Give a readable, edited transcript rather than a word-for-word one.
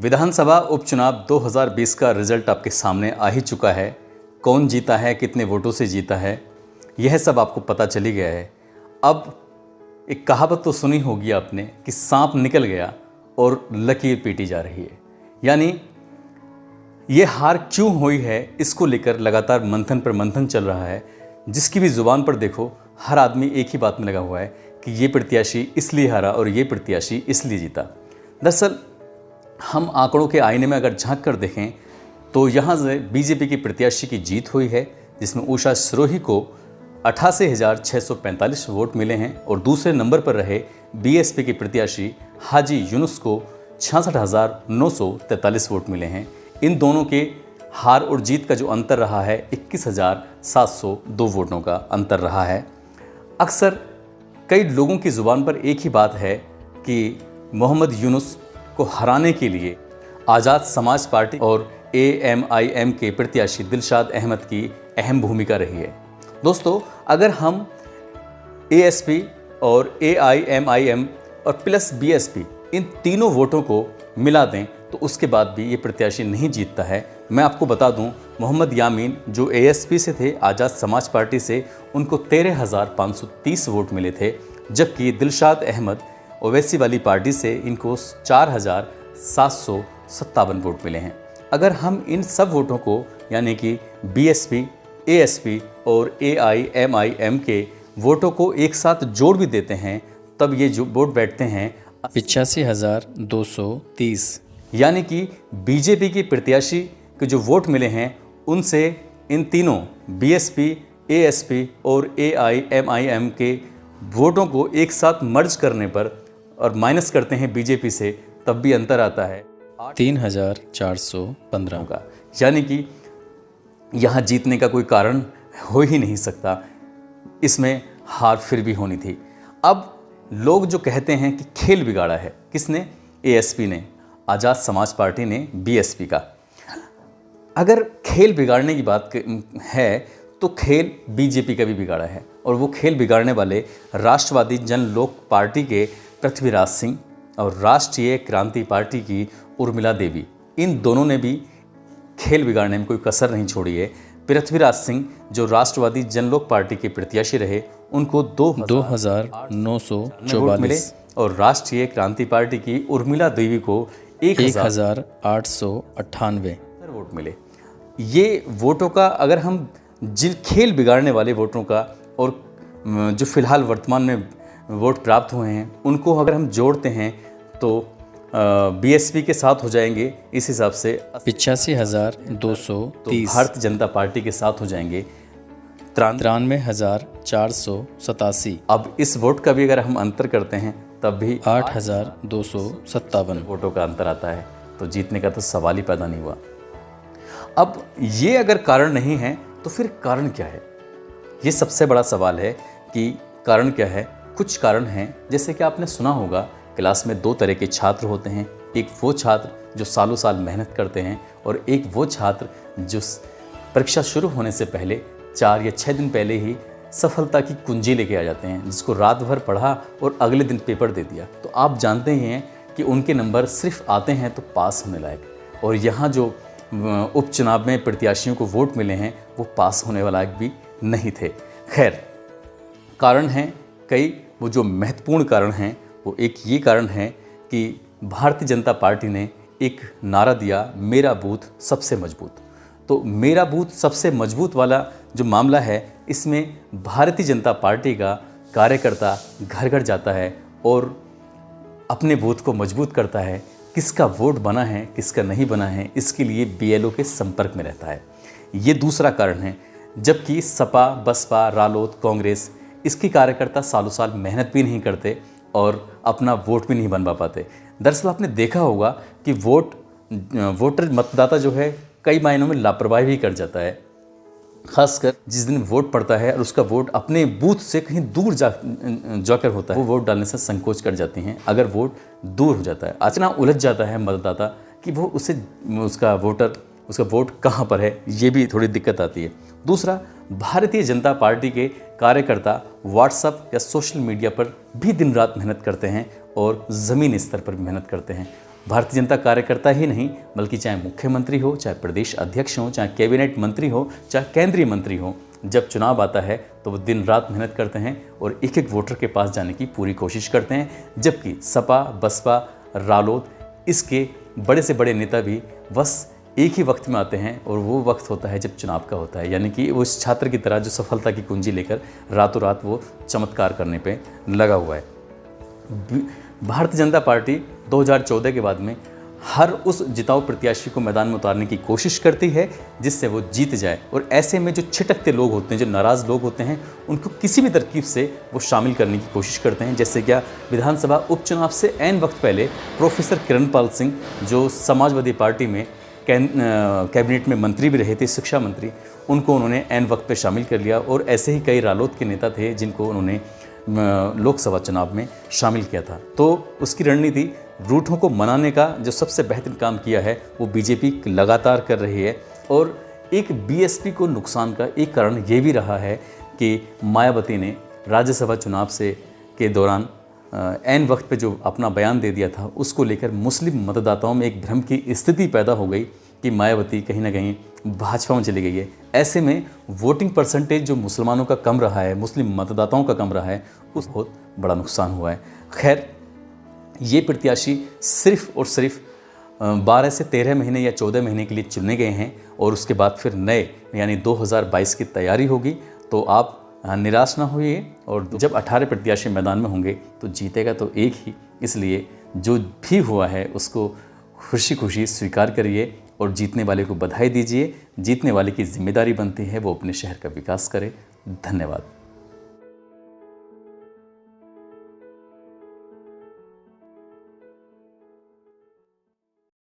विधानसभा उपचुनाव 2020 का रिजल्ट आपके सामने आ ही चुका है। कौन जीता है, कितने वोटों से जीता है, यह सब आपको पता चली गया है। अब एक कहावत तो सुनी होगी आपने कि सांप निकल गया और लकीर पीटी जा रही है। यानी ये हार क्यों हुई है, इसको लेकर लगातार मंथन पर मंथन चल रहा है। जिसकी भी ज़ुबान पर देखो, हर आदमी एक ही बात में लगा हुआ है कि ये प्रत्याशी इसलिए हारा और ये प्रत्याशी इसलिए जीता। दरअसल हम आंकड़ों के आईने में अगर झांक कर देखें तो यहाँ से बीजेपी की प्रत्याशी की जीत हुई है, जिसमें उषा सिरोही को 88,645 वोट मिले हैं और दूसरे नंबर पर रहे बीएसपी के प्रत्याशी हाजी यूनुस को 66,943 वोट मिले हैं। इन दोनों के हार और जीत का जो अंतर रहा है 21,702 वोटों का अंतर रहा है। अक्सर कई लोगों की ज़ुबान पर एक ही बात है कि मोहम्मद यूनुस को हराने के लिए आज़ाद समाज पार्टी और AMIM के प्रत्याशी दिलशाद अहमद की अहम भूमिका रही है। दोस्तों, अगर हम ASP और AIMIM और प्लस BSP इन तीनों वोटों को मिला दें तो उसके बाद भी ये प्रत्याशी नहीं जीतता है। मैं आपको बता दूं, मोहम्मद यामीन जो ASP से थे, आज़ाद समाज पार्टी से, उनको 13,530 वोट मिले थे, जबकि दिलशाद अहमद ओवैसी वाली पार्टी से इनको 4,757 वोट मिले हैं। अगर हम इन सब वोटों को यानी कि BSP, ASP और AIMIM के वोटों को एक साथ जोड़ भी देते हैं तब ये जो वोट बैठते हैं 85,230। यानी कि बीजेपी की प्रत्याशी के जो वोट मिले हैं उनसे इन तीनों BSP, ASP और AIMIM के वोटों को एक साथ मर्ज करने पर और माइनस करते हैं बीजेपी से, तब भी अंतर आता है 3,415 का। यानी कि यहाँ जीतने का कोई कारण हो ही नहीं सकता, इसमें हार फिर भी होनी थी। अब लोग जो कहते हैं कि खेल बिगाड़ा है, किसने? ASP ने, आज़ाद समाज पार्टी ने BSP का। अगर खेल बिगाड़ने की बात है तो खेल बीजेपी का भी बिगाड़ा है, और वो खेल बिगाड़ने वाले राष्ट्रवादी जन लोक पार्टी के पृथ्वीराज सिंह और राष्ट्रीय क्रांति पार्टी की उर्मिला देवी, इन दोनों ने भी खेल बिगाड़ने में कोई कसर नहीं छोड़ी है। पृथ्वीराज सिंह जो राष्ट्रवादी जनलोक पार्टी के प्रत्याशी रहे, उनको 2,944 मिले और राष्ट्रीय क्रांति पार्टी की उर्मिला देवी को 1,898 वोट मिले। ये वोटों का अगर हम जिन खेल बिगाड़ने वाले वोटों का और जो फिलहाल वर्तमान में वोट प्राप्त हुए हैं उनको अगर हम जोड़ते हैं तो BSP के साथ हो जाएंगे, इस हिसाब से 85,230। भारतीय जनता पार्टी के साथ हो जाएंगे 93,487। अब इस वोट का भी अगर हम अंतर करते हैं तब भी 8,257 वोटों का अंतर आता है, तो जीतने का तो सवाल ही पैदा नहीं हुआ। अब ये अगर कारण नहीं है तो फिर कारण क्या है? ये सबसे बड़ा सवाल है कि कारण क्या है। कुछ कारण हैं, जैसे कि आपने सुना होगा क्लास में 2 तरह के छात्र होते हैं। एक वो छात्र जो सालों साल मेहनत करते हैं और एक वो छात्र जो परीक्षा शुरू होने से पहले 4 या 6 दिन पहले ही सफलता की कुंजी लेके आ जाते हैं, जिसको रात भर पढ़ा और अगले दिन पेपर दे दिया। तो आप जानते ही हैं कि उनके नंबर सिर्फ आते हैं तो पास होने लायक, और यहाँ जो उपचुनाव में प्रत्याशियों को वोट मिले हैं वो पास होने वाला भी नहीं थे। खैर, कारण हैं कई। वो जो महत्वपूर्ण कारण हैं वो एक ये कारण है कि भारतीय जनता पार्टी ने एक नारा दिया, मेरा बूथ सबसे मजबूत। तो मेरा बूथ सबसे मजबूत वाला जो मामला है, इसमें भारतीय जनता पार्टी का कार्यकर्ता घर घर जाता है और अपने बूथ को मजबूत करता है। किसका वोट बना है, किसका नहीं बना है, इसके लिए BLO के संपर्क में रहता है। ये दूसरा कारण है। जबकि सपा, बसपा, रालोद, कांग्रेस, इसके कार्यकर्ता सालों साल मेहनत भी नहीं करते और अपना वोट भी नहीं बनवा पाते। दरअसल आपने देखा होगा कि वोटर मतदाता जो है कई मायनों में लापरवाही भी कर जाता है, खासकर जिस दिन वोट पड़ता है और उसका वोट अपने बूथ से कहीं दूर जाकर होता है, वो वोट डालने से संकोच कर जाती हैं। अगर वोट दूर हो जाता है, अचानक उलझ जाता है मतदाता कि वो उसका वोट कहाँ पर है, ये भी थोड़ी दिक्कत आती है। दूसरा, भारतीय जनता पार्टी के कार्यकर्ता व्हाट्सएप या सोशल मीडिया पर भी दिन रात मेहनत करते हैं और ज़मीनी स्तर पर भी मेहनत करते हैं। भारतीय जनता कार्यकर्ता ही नहीं बल्कि चाहे मुख्यमंत्री हो, चाहे प्रदेश अध्यक्ष हो, चाहे कैबिनेट मंत्री हो, चाहे केंद्रीय मंत्री हो, जब चुनाव आता है तो वो दिन रात मेहनत करते हैं और एक एक वोटर के पास जाने की पूरी कोशिश करते हैं। जबकि सपा, बसपा, रालोद, इसके बड़े से बड़े नेता भी बस एक ही वक्त में आते हैं और वो वक्त होता है जब चुनाव का होता है। यानी कि वो इस छात्र की तरह जो सफलता की कुंजी लेकर रातों रात वो चमत्कार करने पे लगा हुआ है। भारतीय जनता पार्टी 2014 के बाद में हर उस जिताऊ प्रत्याशी को मैदान में उतारने की कोशिश करती है जिससे वो जीत जाए, और ऐसे में जो छिटकते लोग होते हैं, जो नाराज़ लोग होते हैं, उनको किसी भी तरकीब से वो शामिल करने की कोशिश करते हैं। जैसे क्या विधानसभा उपचुनाव से ऐन वक्त पहले प्रोफेसर किरणपाल सिंह, जो समाजवादी पार्टी में कैबिनेट में मंत्री भी रहे थे, शिक्षा मंत्री, उनको उन्होंने ऐन वक्त पे शामिल कर लिया। और ऐसे ही कई रालोद के नेता थे जिनको उन्होंने लोकसभा चुनाव में शामिल किया था। तो उसकी रणनीति रूठों को मनाने का जो सबसे बेहतरीन काम किया है वो बीजेपी लगातार कर रही है। और एक बीएसपी को नुकसान का एक कारण ये भी रहा है कि मायावती ने राज्यसभा चुनाव के दौरान ऐन वक्त पे जो अपना बयान दे दिया था, उसको लेकर मुस्लिम मतदाताओं में एक भ्रम की स्थिति पैदा हो गई कि मायावती कहीं ना कहीं भाजपा में चली गई है। ऐसे में वोटिंग परसेंटेज जो मुसलमानों का कम रहा है, मुस्लिम मतदाताओं का कम रहा है, उस बहुत बड़ा नुकसान हुआ है। खैर, ये प्रत्याशी सिर्फ और सिर्फ 12 से 13 महीने या 14 महीने के लिए चुने गए हैं और उसके बाद फिर नए यानी 2022 की तैयारी होगी। तो आप निराश ना होइए, और जब 18 प्रत्याशी मैदान में होंगे तो जीतेगा तो एक ही, इसलिए जो भी हुआ है उसको खुशी खुशी स्वीकार करिए और जीतने वाले को बधाई दीजिए। जीतने वाले की जिम्मेदारी बनती है वो अपने शहर का विकास करे। धन्यवाद।